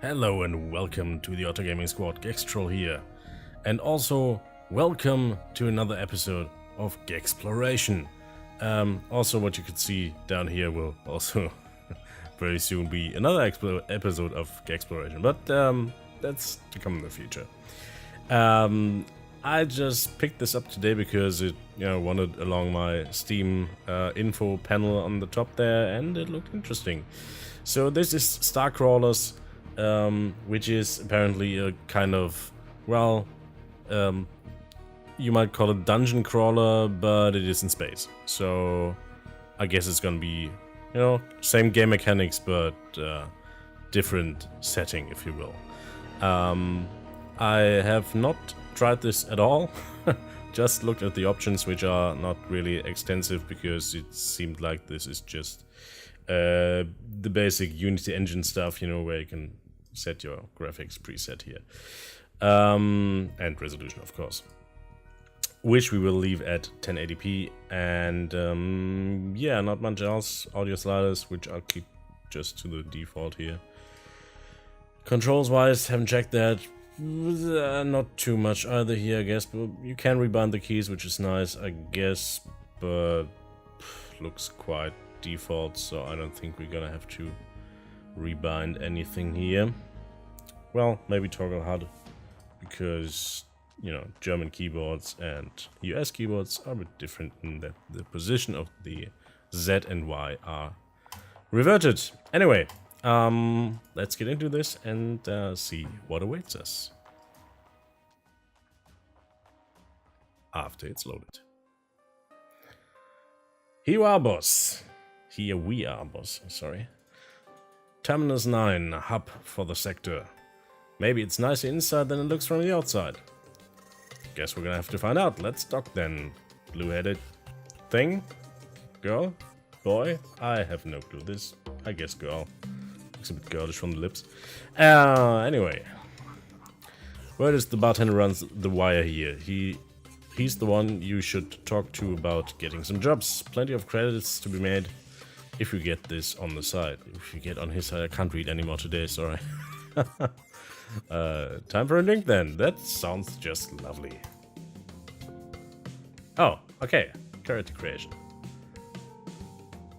Hello and welcome to the Auto Gaming Squad, Gextroll here. And also, welcome to another episode of Gexploration. Also, what you can see down here will also very soon be another episode of Gexploration, but that's to come in the future. I just picked this up today because it wanted along my Steam info panel on the top there, and it looked interesting. So this is StarCrawlers, which is apparently a kind of, well, you might call it dungeon crawler, but it is in space. So I guess it's gonna be, same game mechanics, but different setting, if you will. I have not tried this at all. Just looked at the options, which are not really extensive because it seemed like this is just the basic Unity engine stuff, where you can set your graphics preset here, and resolution, of course, which we will leave at 1080p, and yeah, not much else. Audio sliders, which I'll keep just to the default here. Controls wise, haven't checked that. Not too much either here, I guess, but you can rebind the keys, which is nice, I guess, but looks quite default, so I don't think we're gonna have to rebind anything here. Well, maybe toggle HUD, because German keyboards and US keyboards are a bit different in that the position of the Z and Y are reverted. Anyway, let's get into this and see what awaits us after it's loaded. Here we are, boss. Sorry. Terminus 9, hub for the sector. Maybe it's nicer inside than it looks from the outside. Guess we're gonna have to find out. Let's dock then. Blue-headed thing? Girl? Boy? I have no clue. This, I guess, girl. Looks a bit girlish from the lips. Anyway. Where does the bartender runs the wire here? He's the one you should talk to about getting some jobs. Plenty of credits to be made if you get this on the side. If you get on his side, I can't read anymore today, sorry. Time for a drink then. That sounds just lovely. Oh, okay. Character creation.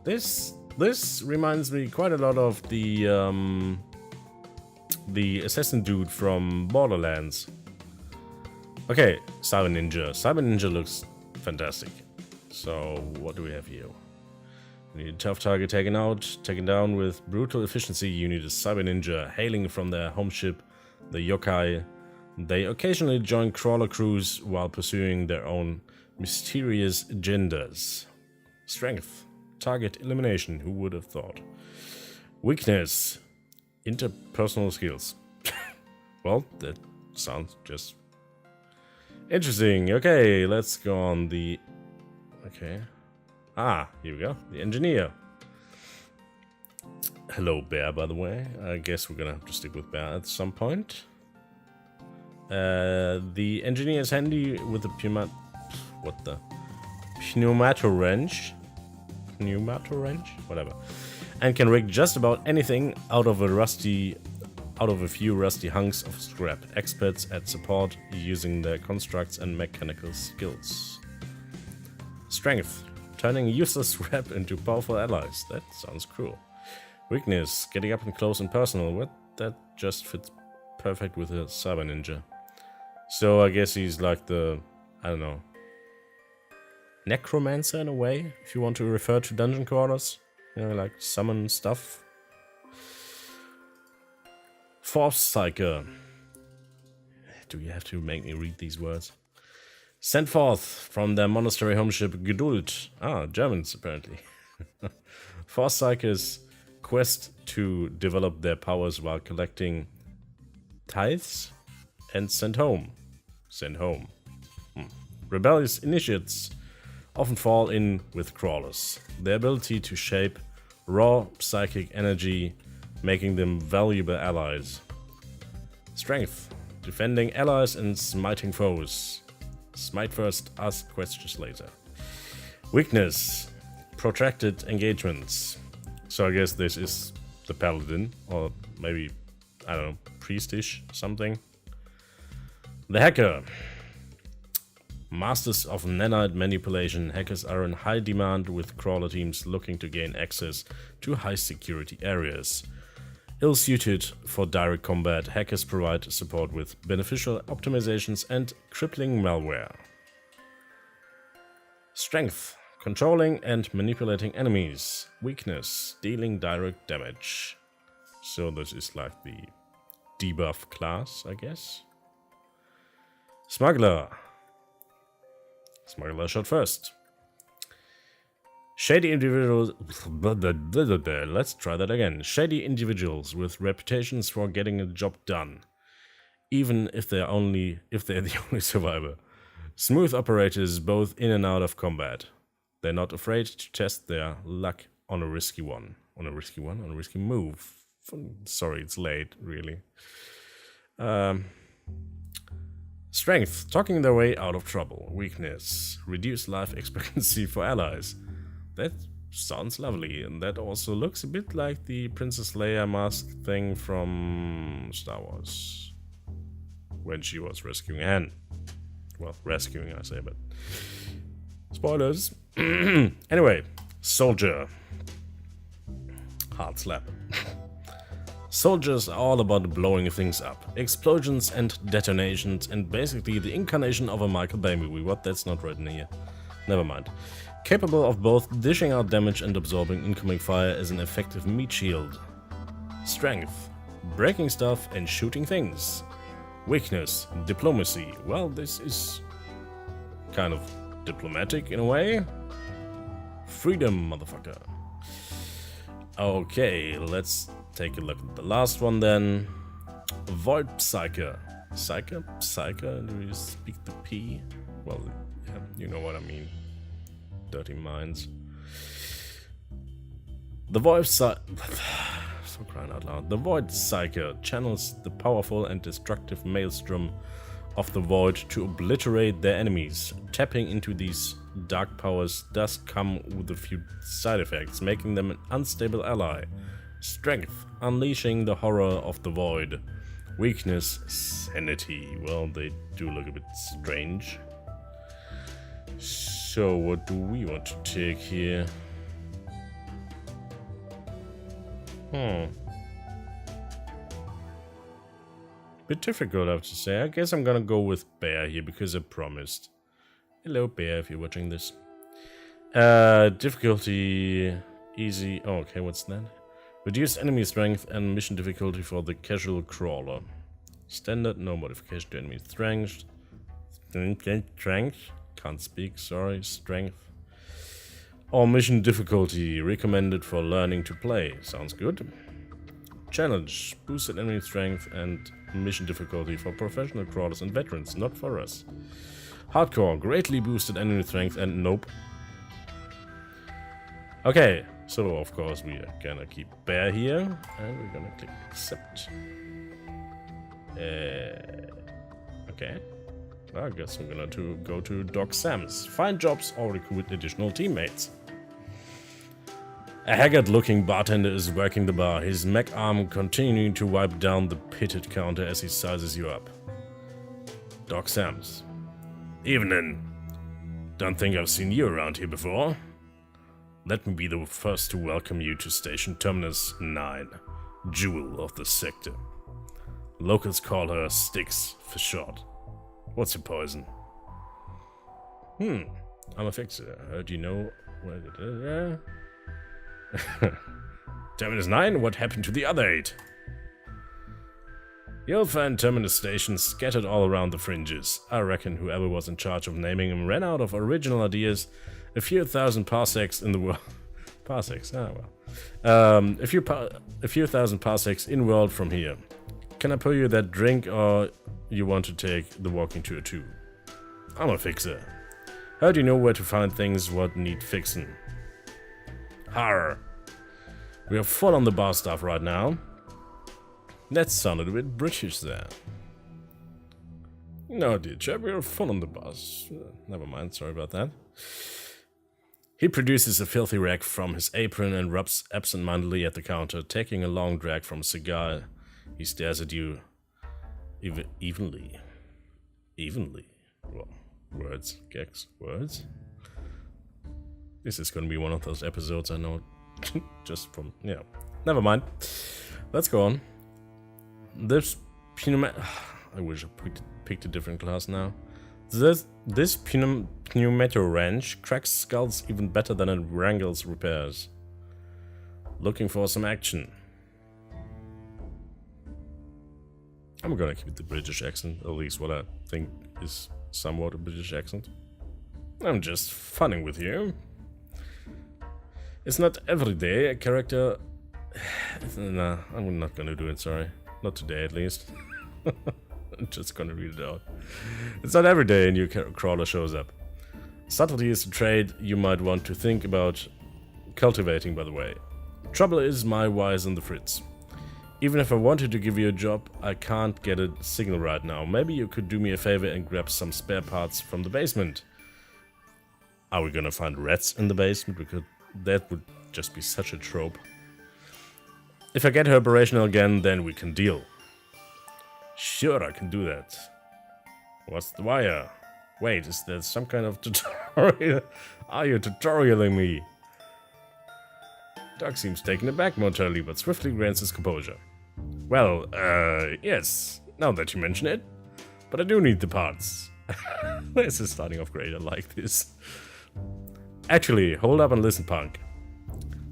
This reminds me quite a lot of the assassin dude from Borderlands. Okay, Cyber Ninja. Cyber Ninja looks fantastic. So what do we have here? We need a tough target taken down with brutal efficiency. You need a Cyber Ninja hailing from their home ship, the Yokai. They occasionally join crawler crews while pursuing their own mysterious agendas. Strength. Target elimination. Who would have thought? Weakness. Interpersonal skills. Well, that sounds just interesting. Okay, let's go on the... Okay. Ah, here we go. The engineer. Hello, Bear, by the way. I guess we're gonna have to stick with Bear at some point. The engineer is handy with the pneumato wrench? Whatever. And can rig just about anything out of a few rusty hunks of scrap. Experts at support using their constructs and mechanical skills. Strength. Turning useless scrap into powerful allies. That sounds cool. Weakness. Getting up and close and personal. What? That just fits perfect with a Cyber Ninja. So I guess he's like the, I don't know, necromancer in a way, if you want to refer to dungeon crawlers. Like summon stuff. Force Psyker. Do you have to make me read these words? Sent forth from their monastery home ship Geduld. Ah, Germans apparently. Force Psykers quest to develop their powers while collecting tithes and sent home. Rebellious initiates often fall in with crawlers. Their ability to shape raw psychic energy, making them valuable allies. Strength. Defending allies and smiting foes. Smite first, ask questions later. Weakness. Protracted engagements. So I guess this is the paladin, or maybe I don't know, priestish something. The hacker. Masters of nanite manipulation, hackers are in high demand with crawler teams looking to gain access to high security areas. Ill-suited for direct combat, hackers provide support with beneficial optimizations and crippling malware. Strength. Controlling and manipulating enemies. Weakness. Dealing direct damage. So this is like the debuff class, I guess. Smuggler. Smuggler shot first. Shady individuals. Let's try that again. Shady individuals with reputations for getting a job done, even if they're the only survivor. Smooth operators both in and out of combat. They're not afraid to test their luck on a risky one. On a risky move. Sorry, it's late, really. Strength. Talking their way out of trouble. Weakness. Reduced life expectancy for allies. That sounds lovely, and that also looks a bit like the Princess Leia mask thing from Star Wars. When she was rescuing Han. Well, rescuing, I say, but... spoilers. Anyway, soldier. Hard slap. Soldiers are all about blowing things up. Explosions and detonations, and basically the incarnation of a Michael Bay movie. What? That's not written here. Never mind. Capable of both dishing out damage and absorbing incoming fire as an effective meat shield. Strength. Breaking stuff and shooting things. Weakness. Diplomacy. Well, this is kind of diplomatic in a way. Freedom, motherfucker. Okay, let's take a look at the last one then. Void Psyker. Psyker? Do you speak the P? Well, yeah, you know what I mean. Dirty minds. The Void Psyker... so crying out loud. The Void Psyker channels the powerful and destructive maelstrom of the Void to obliterate their enemies. Tapping into these dark powers does come with a few side effects, making them an unstable ally. Strength. Unleashing the horror of the Void. Weakness. Sanity. Well, they do look a bit strange. So, what do we want to take here? Bit difficult, I have to say. I guess I'm gonna go with Bear here, because I promised. Hello, Bear, if you're watching this. Difficulty... easy... oh, okay, what's that? Reduce enemy strength and mission difficulty for the casual crawler. Standard, no modification to enemy strength. Strength? Can't speak, sorry. Strength. Or mission difficulty, recommended for learning to play. Sounds good. Challenge, boosted enemy strength and mission difficulty for professional crawlers and veterans, not for us. Hardcore, greatly boosted enemy strength and nope. Okay, so of course we are gonna keep Bear here, and we're gonna click accept. Okay. I guess I'm gonna go to Doc Sam's. Find jobs or recruit additional teammates. A haggard-looking bartender is working the bar, his mech arm continuing to wipe down the pitted counter as he sizes you up. Doc Sam's. Evening. Don't think I've seen you around here before. Let me be the first to welcome you to Station Terminus 9, jewel of the sector. Locals call her Styx for short. What's your poison? I'm a fixer. Heard you know where Terminus 9? What happened to the other 8? You'll find Terminus stations scattered all around the fringes. I reckon whoever was in charge of naming them ran out of original ideas. A few thousand parsecs in the world. Parsecs? Ah, well. A few thousand parsecs in world from here. Can I pour you that drink, or you want to take the walking tour too? I'm a fixer. Heard you know where to find things what need fixing. Har. We are full on the bar stuff right now. That sounded a bit British there. No, dear chap, we are full on the bars. Never mind, sorry about that. He produces a filthy rag from his apron and rubs absent-mindedly at the counter, taking a long drag from a cigar He stares at you evenly. Evenly. Well, words, Gex, words. This is gonna be one of those episodes I know just from, yeah. Never mind. Let's go on. This I wish I picked a different class now. This pneumato wrench cracks skulls even better than it wrangles repairs. Looking for some action. I'm gonna keep the British accent, at least what I think is somewhat a British accent. I'm just funning with you. It's not every day a character... Nah, I'm not gonna do it, sorry. Not today, at least. I'm just gonna read it out. It's not every day a new crawler shows up. Subtlety is a trait you might want to think about cultivating, by the way. Trouble is my wires on the fritz. Even if I wanted to give you a job, I can't get a signal right now. Maybe you could do me a favor and grab some spare parts from the basement. Are we gonna find rats in the basement? Because that would just be such a trope. If I get her operational again, then we can deal. Sure, I can do that. What's the wire? Wait, is there some kind of tutorial? Are you tutorialing me? Doc seems taken aback momentarily, but swiftly regains his composure. Well, yes, now that you mention it. But I do need the parts. This is starting off great, I like this. Actually, hold up and listen, punk.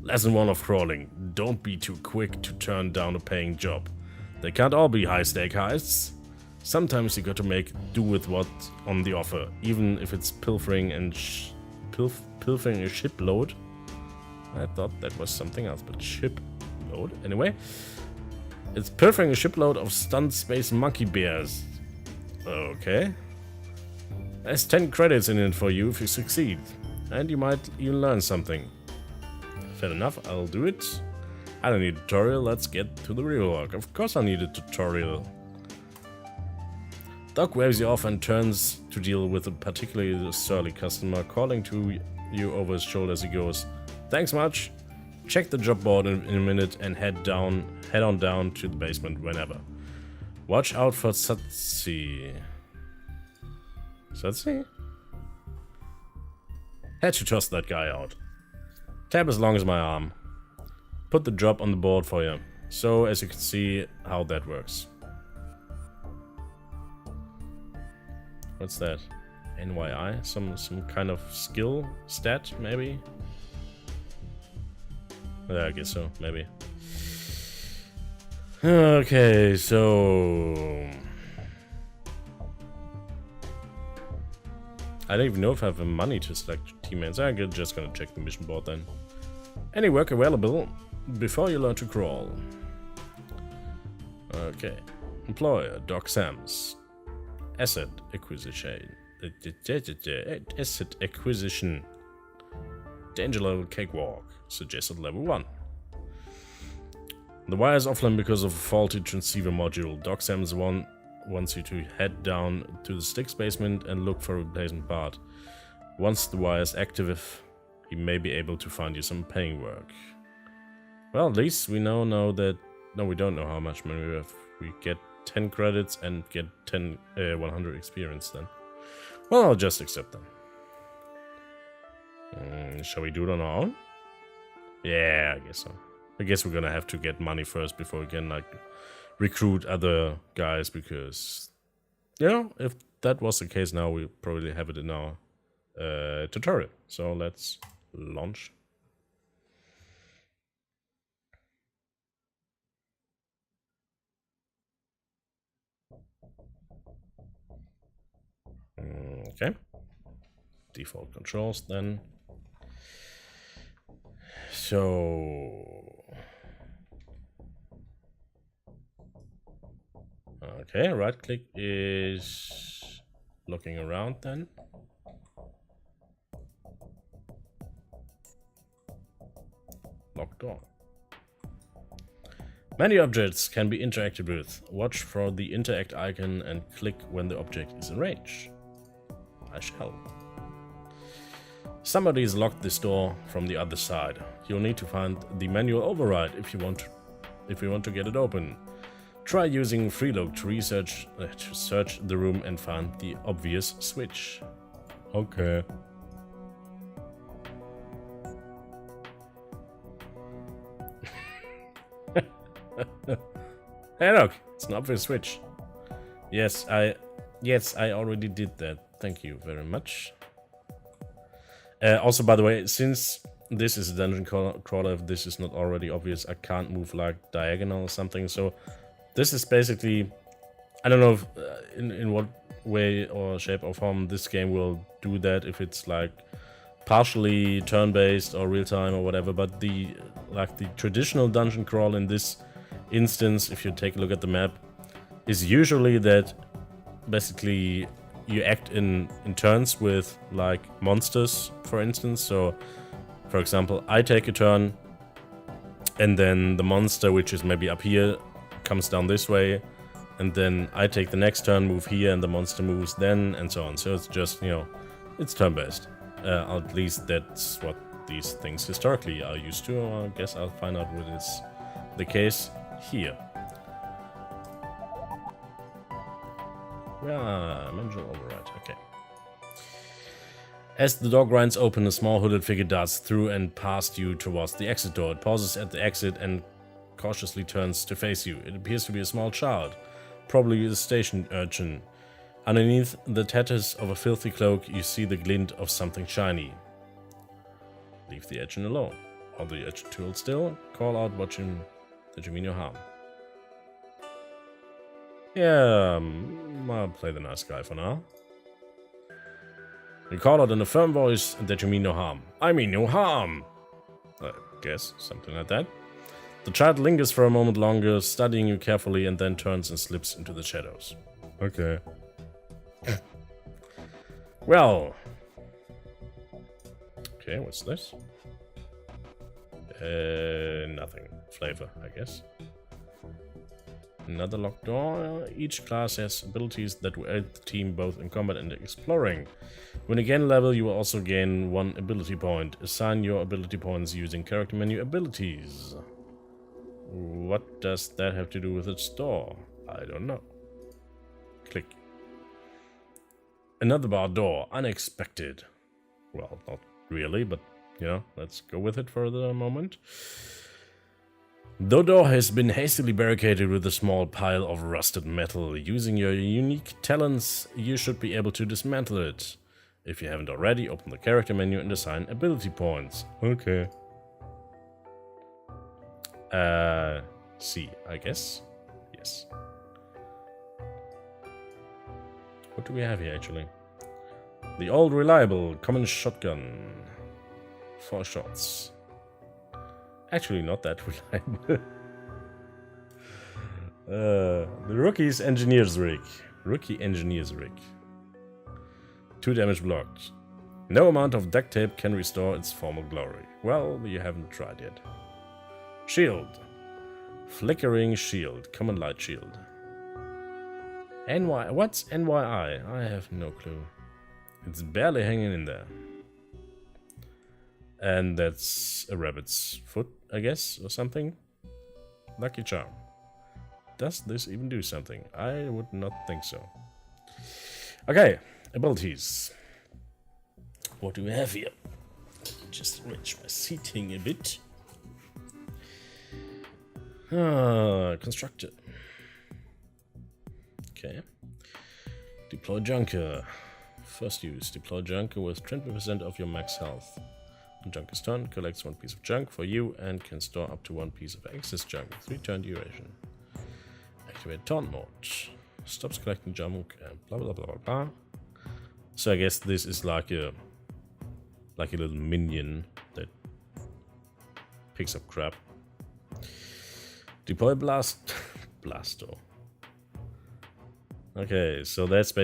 Lesson 1 of crawling. Don't be too quick to turn down a paying job. They can't all be high-stake heists. Sometimes you got to make do with what's on the offer, even if it's pilfering and pilfering a shipload. I thought that was something else, but shipload. Anyway, it's pilfering a shipload of stunned space monkey bears. Okay. There's 10 credits in it for you if you succeed, and you might even learn something. Fair enough, I'll do it. I don't need a tutorial, let's get to the real work. Of course I need a tutorial. Doc waves you off and turns to deal with a particularly surly customer, calling to you over his shoulder as he goes, "Thanks much. Check the job board in a minute and head on down to the basement whenever. Watch out for Satsi." Satsi? Had to toss that guy out. Tab as long as my arm. Put the job on the board for you. So, as you can see how that works. What's that? NYI? Some kind of skill stat, maybe? Yeah, I guess so, maybe. Okay, so... I don't even know if I have the money to select teammates. I'm just gonna check the mission board then. Any work available before you learn to crawl. Okay. Employer, Doc Sams. Asset acquisition. Asset acquisition. Danger level cakewalk. Suggested level 1. The wire is offline because of a faulty transceiver module. Doc Sams wants you to head down to the Sticks basement and look for a replacement part. Once the wire is active, he may be able to find you some paying work. Well, at least we know that... No, we don't know how much money we have. We get 10 credits and get 100 experience then. Well, I'll just accept them. Shall we do it on our own? Yeah, I guess so. I guess we're gonna have to get money first before we can, like, recruit other guys, because... You know, if that was the case now, we probably have it in our tutorial. So let's launch. Okay. Default controls then. So... Okay, right click is looking around then. Locked door. Many objects can be interacted with. Watch for the interact icon and click when the object is in range. I shall. Somebody has locked this door from the other side. You'll need to find the manual override if you want to get it open. Try using freelook to search the room and find the obvious switch. Okay. Hey look, it's an obvious switch. Yes, I already did that. Thank you very much. Also, by the way, since this is a dungeon crawler, if this is not already obvious, I can't move like diagonal or something. So this is basically, I don't know if, in what way or shape or form this game will do that, if it's like partially turn-based or real-time or whatever, but the traditional dungeon crawl in this instance, if you take a look at the map, is usually that basically you act in turns with like monsters, for instance. So for example, I take a turn and then the monster, which is maybe up here, comes down this way, and then I take the next turn, move here, and the monster moves then, and so on. So it's just, you know, it's turn-based. At least that's what these things historically are used to. I guess I'll find out what is the case here. Yeah, mental override, okay. As the door grinds open, a small hooded figure darts through and past you towards the exit door. It pauses at the exit and cautiously turns to face you. It appears to be a small child, probably a station urchin. Underneath the tatters of a filthy cloak, you see the glint of something shiny. Leave the urchin alone. Hold the urchin tool still. Call out watching that you mean no harm. Yeah, I'll play the nice guy for now. You call out in a firm voice that you mean no harm. I mean no harm! I guess, something like that. The child lingers for a moment longer, studying you carefully, and then turns and slips into the shadows. Okay. Well. Okay, what's this? Nothing. Flavor, I guess. Another locked door. Each class has abilities that will aid the team both in combat and exploring. When you gain level, you will also gain 1 ability point. Assign your ability points using character menu abilities. What does that have to do with its door? I don't know. Click. Another bar door. Unexpected. Well, not really, but, you know, let's go with it for the moment. The door has been hastily barricaded with a small pile of rusted metal. Using your unique talents, you should be able to dismantle it. If you haven't already, open the character menu and assign ability points. Okay. C, I guess. Yes. What do we have here, actually? The old reliable common shotgun. 4 shots. Actually, not that reliable. The rookie's engineer's rig. Rookie engineer's rig. 2 damage blocked. No amount of duct tape can restore its former glory. Well, you haven't tried yet. Shield. Flickering shield. Common light shield. NY. What's NYI? I have no clue. It's barely hanging in there. And that's a rabbit's foot, I guess, or something. Lucky charm. Does this even do something? I would not think so. Okay, abilities. What do we have here? Just arrange my seating a bit. Constructor. Okay. Deploy Junker. First use. Deploy Junker with 20% of your max health. On Junker's turn, collects 1 piece of junk for you and can store up to 1 piece of excess junk. 3 turn duration. Activate taunt mode. Stops collecting junk and blah blah blah blah blah. So I guess this is like a little minion that picks up crap. Deploy Blasto. Okay, so that's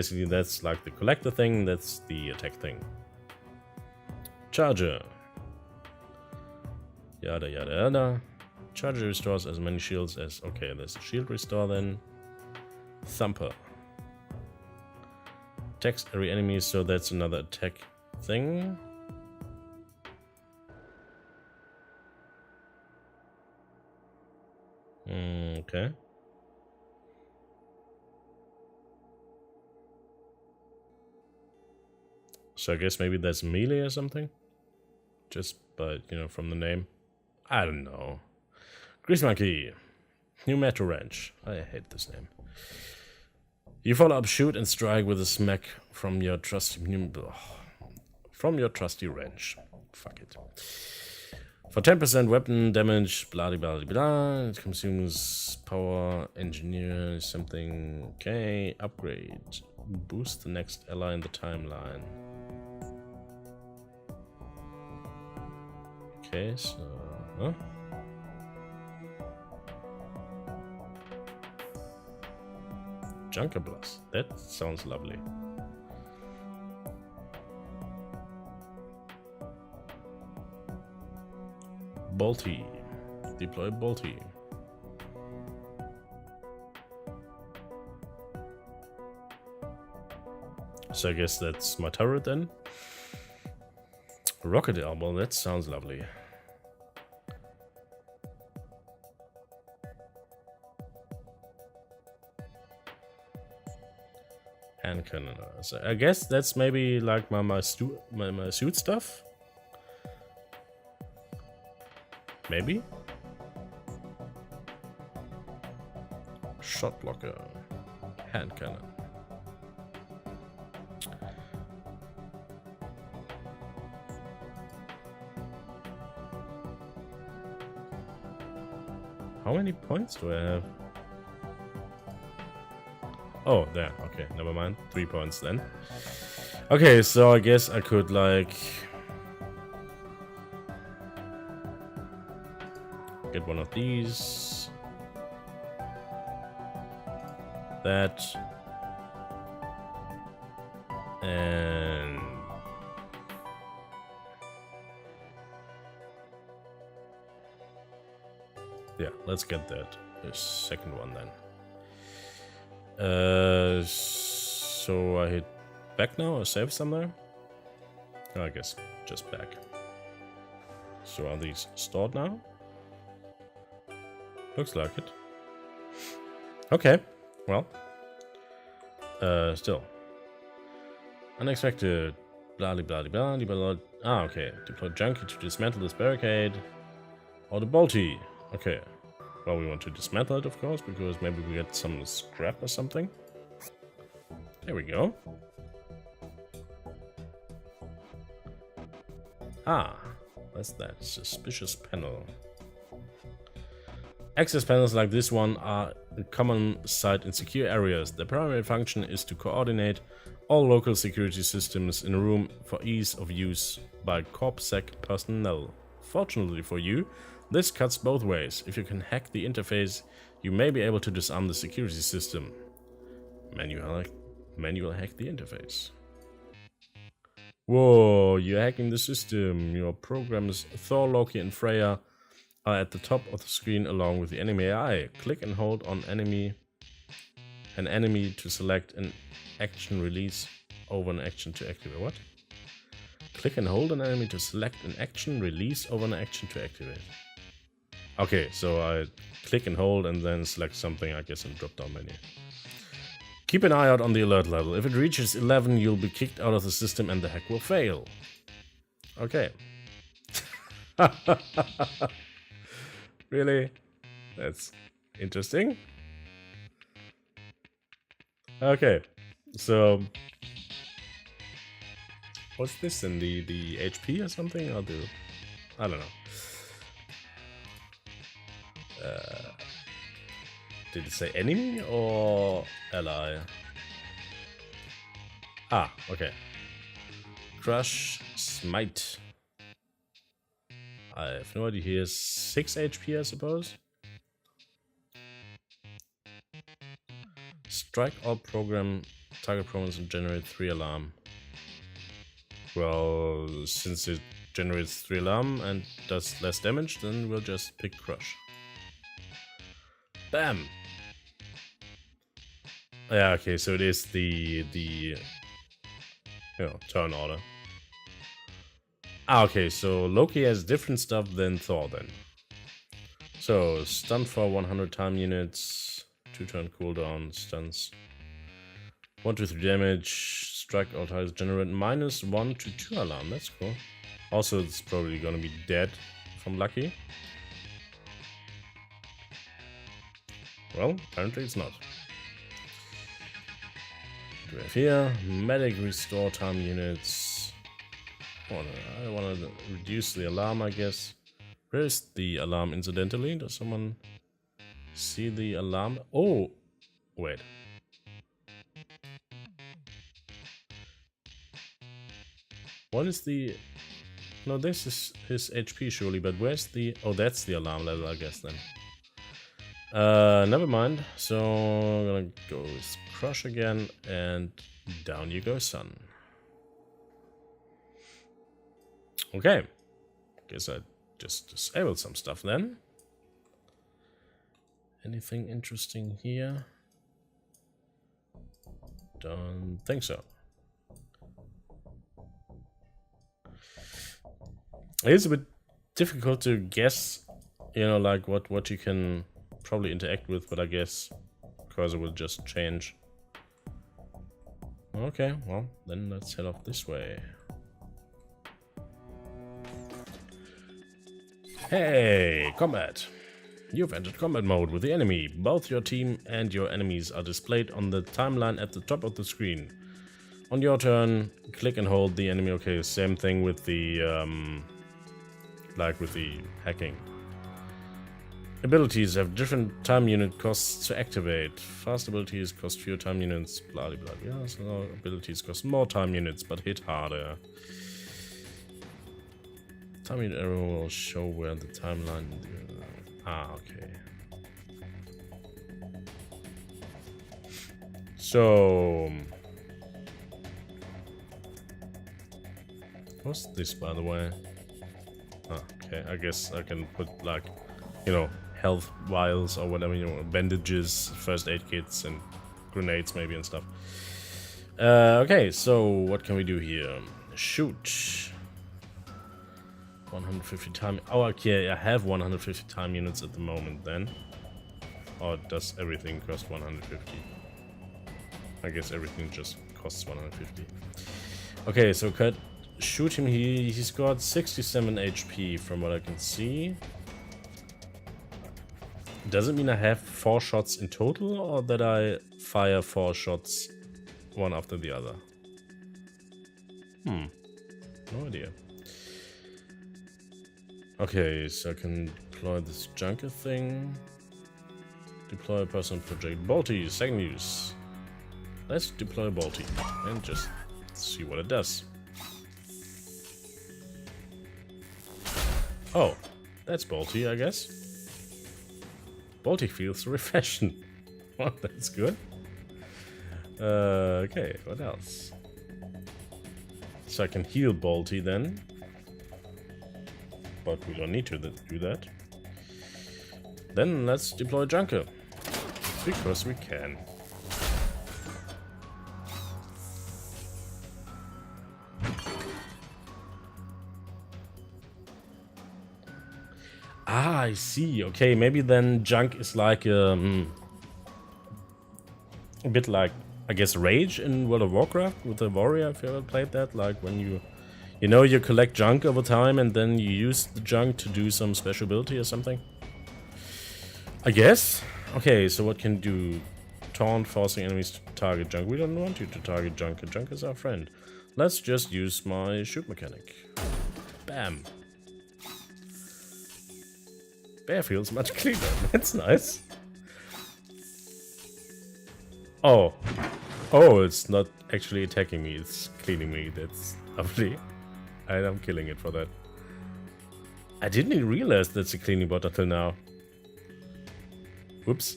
like the collector thing, that's the attack thing. Charger. Yada yada yada. Charger restores as many shields as... Okay, there's a shield restore then. Thumper. Attacks every enemy, so that's another attack thing. Okay. So I guess maybe that's melee or something? Just by, you know, from the name. I don't know. Grease Monkey. New Metro Wrench. I hate this name. You follow up, shoot, and strike with a smack from your trusty wrench. Fuck it. For 10% weapon damage, blah blah blah. It consumes power, engineer, something. Okay, upgrade. Boost the next ally in the timeline. Okay, so. Huh? Junker Blast. That sounds lovely. Bolty. Deploy Bolty. So I guess that's my turret then. Rocket elbow, that sounds lovely. Hand cannon. So I guess that's maybe like my suit stuff. Maybe? Shot blocker. Hand cannon. How many points do I have? Oh, there. Okay, never mind. 3 points then. Okay, so I guess I could like get one of these. That. And yeah, let's get that. The second one then. So I hit back now or save somewhere? I guess just back. So are these stored now? Looks like it. Okay, well. Still. Unexpected. Blah blah blah blah blah. Ah, okay. Deploy junkie to dismantle this barricade. Or the bolty. Okay. Well, we want to dismantle it, of course, because maybe we get some scrap or something. There we go. Ah, what's that? Suspicious panel. Access panels like this one are a common sight in secure areas. Their primary function is to coordinate all local security systems in a room for ease of use by CorpSec personnel. Fortunately for you, this cuts both ways. If you can hack the interface, you may be able to disarm the security system. Manual hack the interface. Whoa, you're hacking the system. Your programs Thor, Loki, and Freya are at the top of the screen along with the enemy AI. Click and hold on an enemy to select an action, release over an action to activate. What? Click and hold an enemy to select an action, release over an action to activate. Okay, so I click and hold and then select something, I guess, in drop down menu. Keep an eye out on the alert level. If it reaches 11, you'll be kicked out of the system and the hack will fail. Okay. Really? That's interesting. Okay, so what's this in the HP or something? I'll do. I don't know. Did it say enemy or ally? Ah, okay. Crush, smite. I have no idea. Here's 6 HP, I suppose. Strike all program target programs and generate 3 alarm. Well, since it generates 3 alarm and does less damage, then we'll just pick Crush. Bam! Yeah, okay, so it is the turn order. Ah, okay, so Loki has different stuff than Thor then. So, stun for 100 time units, 2 turn cooldown, stuns. 1 to 3 damage, Strike all targets generate -1 to 2 alarm. That's cool. Also, it's probably gonna be dead if I'm lucky. Well, apparently it's not. What do we have here? Medic restore time units. Oh, no, I want to reduce the alarm, I guess. Where is the alarm, incidentally? Does someone see the alarm? Oh! Wait. What is the... No, this is his HP surely, but where's the... Oh, that's the alarm level, I guess, then. Never mind. So, I'm gonna go with Crush again, and down you go, son. Okay. Guess I just disabled some stuff then. Anything interesting here? Don't think so. It is a bit difficult to guess, you know, like what you can probably interact with, but I guess cursor will just change. Okay, well, then let's head off this way. Hey, combat! You've entered combat mode with the enemy. Both your team and your enemies are displayed on the timeline at the top of the screen. On your turn, click and hold the enemy. Okay, same thing with the, like with the hacking. Abilities have different time unit costs to activate. Fast abilities cost fewer time units, blah blah blah. Yeah, so abilities cost more time units, but hit harder. Time unit arrow will show where the timeline... okay. So... What's this, by the way? Okay, I guess I can put, like, you know, health vials or whatever, you know, bandages, first aid kits, and grenades maybe and stuff. Okay, so what can we do here? Shoot. 150 time. Oh, okay, I have 150 time units at the moment then. Or does everything cost 150? I guess everything just costs 150. Okay, so cut. Shoot him. He's got 67 HP from what I can see. Does it mean I have 4 shots in total, or that I fire 4 shots one after the other? No idea. Okay, so I can deploy this junker thing. Deploy personal project. Bolty, second use. Let's deploy Bolty and just see what it does. Oh, that's Bolty, I guess. Bolty feels refreshing. Well, that's good. Okay, what else? So I can heal Bolty then. But we don't need to do that. Then let's deploy Junker. Because we can. Ah, I see. Okay, maybe then Junk is like a bit like, I guess, Rage in World of Warcraft with the Warrior, if you ever played that. Like when you know, you collect junk over time and then you use the junk to do some special ability or something. I guess. Okay, so what can do? Taunt, forcing enemies to target junk. We don't want you to target junk. Junk is our friend. Let's just use my shoot mechanic. Bam. Bear feels much cleaner. That's nice. Oh. Oh, it's not actually attacking me. It's cleaning me. That's lovely. And I'm killing it for that. I didn't even realize that's a cleaning bot until now. Whoops.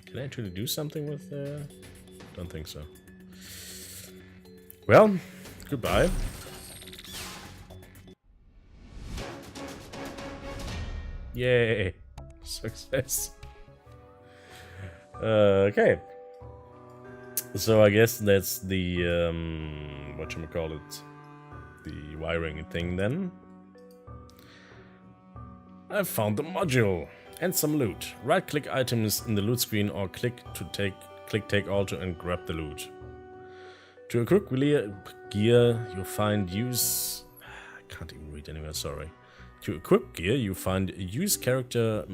Can I actually do something with... Don't think so. Well, goodbye. Yay. Success. Okay. So I guess that's the... whatchamacallit? The wiring thing then. I found the module and some loot. Right click items in the loot screen or click take all to and grab the loot. To equip gear, you find use... I can't even read anywhere, sorry. To equip gear, you find use character...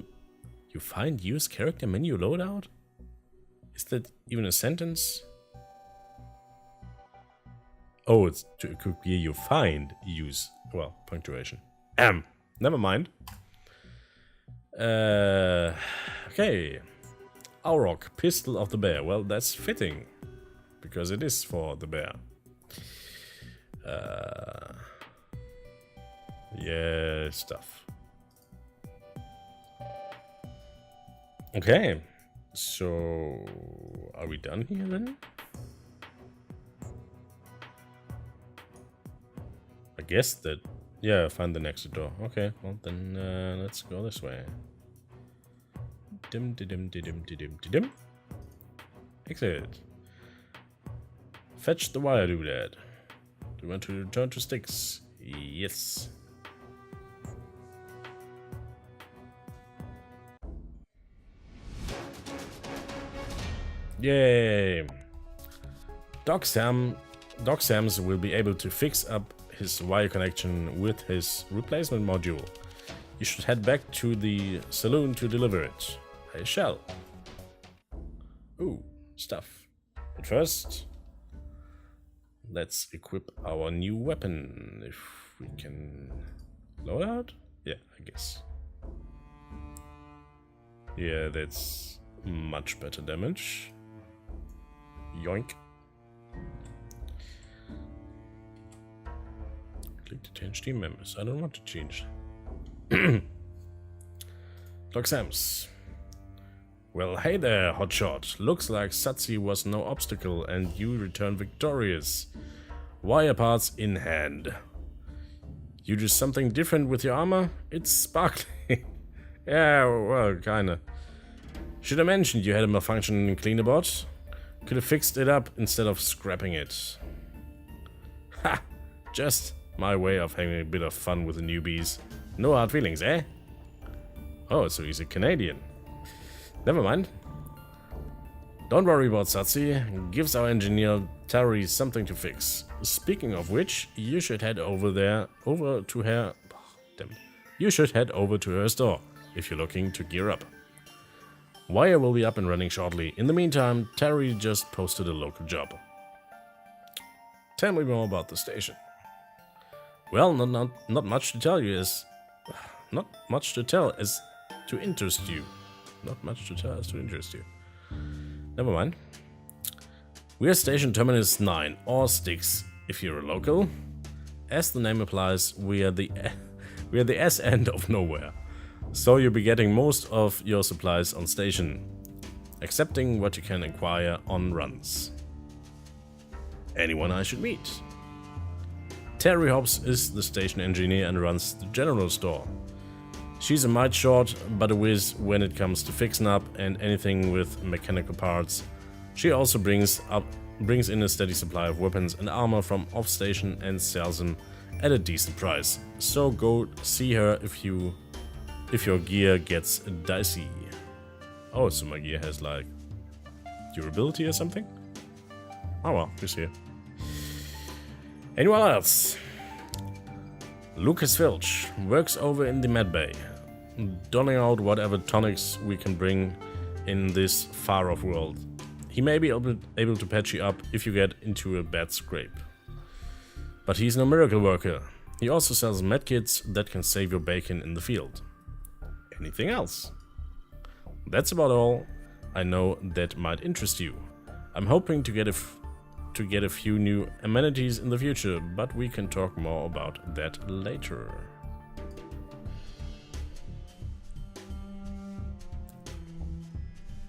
You find use character menu loadout? Is that even a sentence? Oh, it's to equip gear, you find use... Well, punctuation. Never mind. Okay. Auroch, Pistol of the Bear. Well, that's fitting. Because it is for the bear. Yeah, stuff. Okay. So, are we done here then? I guess that... Yeah, find the next door. Okay, well then let's go this way. Dim. Exit. Fetch the wire doodad. Do you want to return to sticks? Yes. Yay! Doc Sam's will be able to fix up his wire connection with his replacement module. You should head back to the saloon to deliver it. I shall. Ooh, stuff. But first, let's equip our new weapon. If we can load out? Yeah, I guess. Yeah, that's much better damage. Yoink. Click to change team members. I don't want to change. Doc Sam's. Well, hey there, hotshot. Looks like Satsi was no obstacle and you returned victorious. Wire parts in hand. You do something different with your armor? It's sparkling. Yeah, well, kinda. Should have mentioned you had a malfunction in Cleanabot. Could have fixed it up instead of scrapping it. Ha! Just my way of having a bit of fun with the newbies. No hard feelings, eh? Oh, so he's a Canadian. Never mind. Don't worry about Satsi. Gives our engineer Tari something to fix. Speaking of which, you should head You should head over to her store if you're looking to gear up. Wire will be up and running shortly. In the meantime, Tari just posted a local job. Tell me more about the station. Well, not much to tell you as... Not much to tell as to interest you. Not much to tell as to interest you. Never mind. We're Station Terminus 9, or Sticks, if you're a local. As the name implies, we are the S end of nowhere. So you'll be getting most of your supplies on station, excepting what you can acquire on runs. Anyone I should meet? Terry Hobbs is the station engineer and runs the general store. She's a mite short, but a whiz when it comes to fixing up and anything with mechanical parts. She also brings in a steady supply of weapons and armor from off-station and sells them at a decent price. So go see her if your gear gets dicey. Oh, so my gear has like durability or something? Oh well, we'll see. Anyone else? Lucas Filch works over in the med bay, donning out whatever tonics we can bring in this far-off world. He may be able to patch you up if you get into a bad scrape. But he's no miracle worker. He also sells medkits that can save your bacon in the field. Anything else? That's about all I know that might interest you. I'm hoping to get a few new amenities in the future, but we can talk more about that later.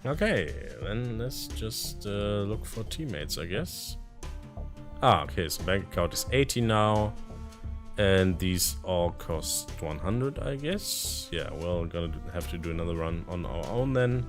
Okay, then let's just look for teammates, I guess. Ah, okay, so bank account is 80 now, and these all cost 100, I guess. Yeah, well, gonna have to do another run on our own then.